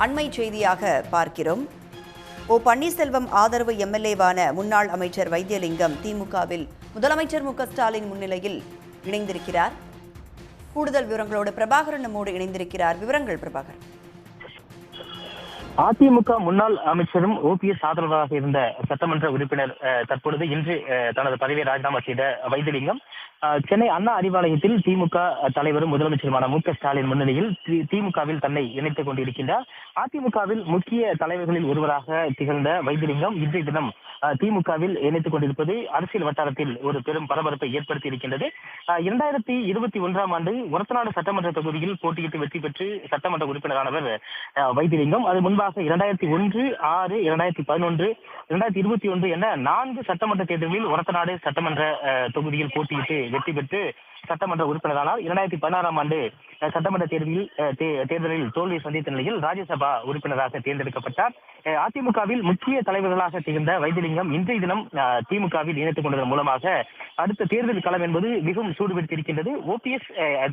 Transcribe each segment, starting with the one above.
அண்மை செய்தியாக பார்க்கிறோம். ஓ பன்னீர்செல்வம் ஆதரவு எம்எல்ஏவான முன்னாள் அமைச்சர் வைத்தியலிங்கம் திமுகவில் முதலமைச்சர் மு.க.ஸ்டாலின் முன்னிலையில் இணைந்திருக்கிறார். கூடுதல் விவரங்களோடு பிரபாகரன் நம்மோடு இணைந்திருக்கிறார். விவரங்கள் பிரபாகரன். அதிமுக முன்னாள் அமைச்சரும் ஓபிஎஸ் ஆதரவாக இருந்த சட்டமன்ற உறுப்பினர் தற்பொழுது இன்று தனது பதவியை ராஜினாமா செய்த வைத்தியலிங்கம் சென்னை அண்ணா அறிவாலயத்தில் திமுக தலைவரும் முதலமைச்சருமான மு.க.ஸ்டாலின் முன்னிலையில் திமுகவில் தன்னை இணைத்துக் கொண்டிருக்கின்றார். அதிமுகவில் முக்கிய தலைவர்களில் ஒருவராக திகழ்ந்த வைத்தியலிங்கம் இன்றைய தினம் திமுகவில் இணைத்துக் கொண்டிருப்பது அரசியல் வட்டாரத்தில் ஒரு பெரும் பரபரப்பை ஏற்படுத்தி இருக்கின்றது. 2021ஆம் ஆண்டு ஒரத்தநாடு சட்டமன்ற தொகுதியில் போட்டியிட்டு வெற்றி பெற்று சட்டமன்ற உறுப்பினரானவர் வைத்தியலிங்கம். அது முன்பாக 2001, 6, 2011, 2021 என 4 சட்டமன்ற தேர்தலில் ஒரத்தநாடு சட்டமன்ற தொகுதியில் போட்டியிட்டு வெற்றி பெற்று சட்டமன்ற உறுப்பினரானார். 2016ஆம் ஆண்டு சட்டமன்ற தேர்தலில் தோல்வியை சந்தித்த நிலையில் ராஜ்யசபா உறுப்பினராக தேர்ந்தெடுக்கப்பட்டார். அதிமுகவில் முக்கிய தலைவர்களாக திகழ்ந்த வைத்தியலிங்கம் இன்றைய தினம் திமுகவில் இணைத்துக் கொண்டதன் மூலமாக அடுத்த தேர்தல் களம் என்பது மிகவும் சூடுபிடித்திருக்கின்றது. ஓபிஎஸ்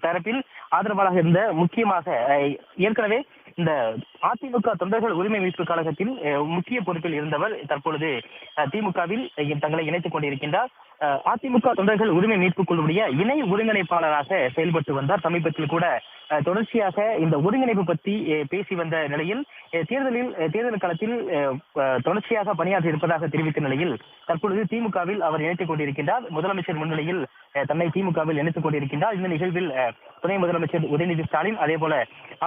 தரப்பில் ஆதரவாளராக இருந்த முக்கியமாக ஏற்கனவே இந்த அதிமுக தொண்டர்கள் உரிமை மீட்பு கழகத்தில் முக்கிய பொறுப்பில் இருந்தவர் தற்பொழுது திமுகவில் தங்களை இணைத்துக் கொண்டிருக்கின்றார். அதிமுக தொண்டர்கள் உரிமை மீட்புக் குழுவுடைய இணை ஒருங்கிணைப்பாளராக செயல்பட்டு வந்தார். சமீபத்தில் கூட தொடர்ச்சியாக இந்த ஒருங்கிணைப்பு பற்றி பேசி வந்த நிலையில் தேர்தல் களத்தில் தொடர்ச்சியாக பணியாற்றி இருப்பதாக தெரிவித்த நிலையில் தற்பொழுது திமுகவில் அவர் இணைத்துக் கொண்டிருக்கின்றார். முதலமைச்சர் முன்னிலையில் தன்னை திமுகவில் இணைத்துக் கொண்டிருக்கின்றார். இந்த நிகழ்வில் துணை முதலமைச்சர் உதயநிதி ஸ்டாலின், அதே போல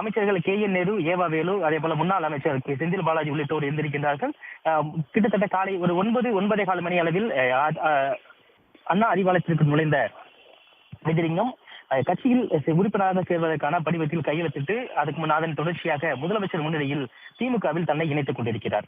அமைச்சர்கள் KN நேரு, ஏவா வேலு, அதே போல முன்னாள் அமைச்சர் செந்தில் பாலாஜி உள்ளிட்டோர் இருந்திருக்கின்றார்கள். கிட்டத்தட்ட காலை ஒரு 9:15 மணி அளவில் அண்ணா அறிவாலயத்திற்கு நுழைந்த வைத்தியலிங்கம் கட்சியில் உறுப்பினராக சேர்வதற்கான படிவத்தில் கையெழுத்திட்டு அதற்கு முன் அதன் தொடர்ச்சியாக முதலமைச்சர் முன்னிலையில் திமுகவில் தன்னை இணைத்துக் கொண்டிருக்கிறார்.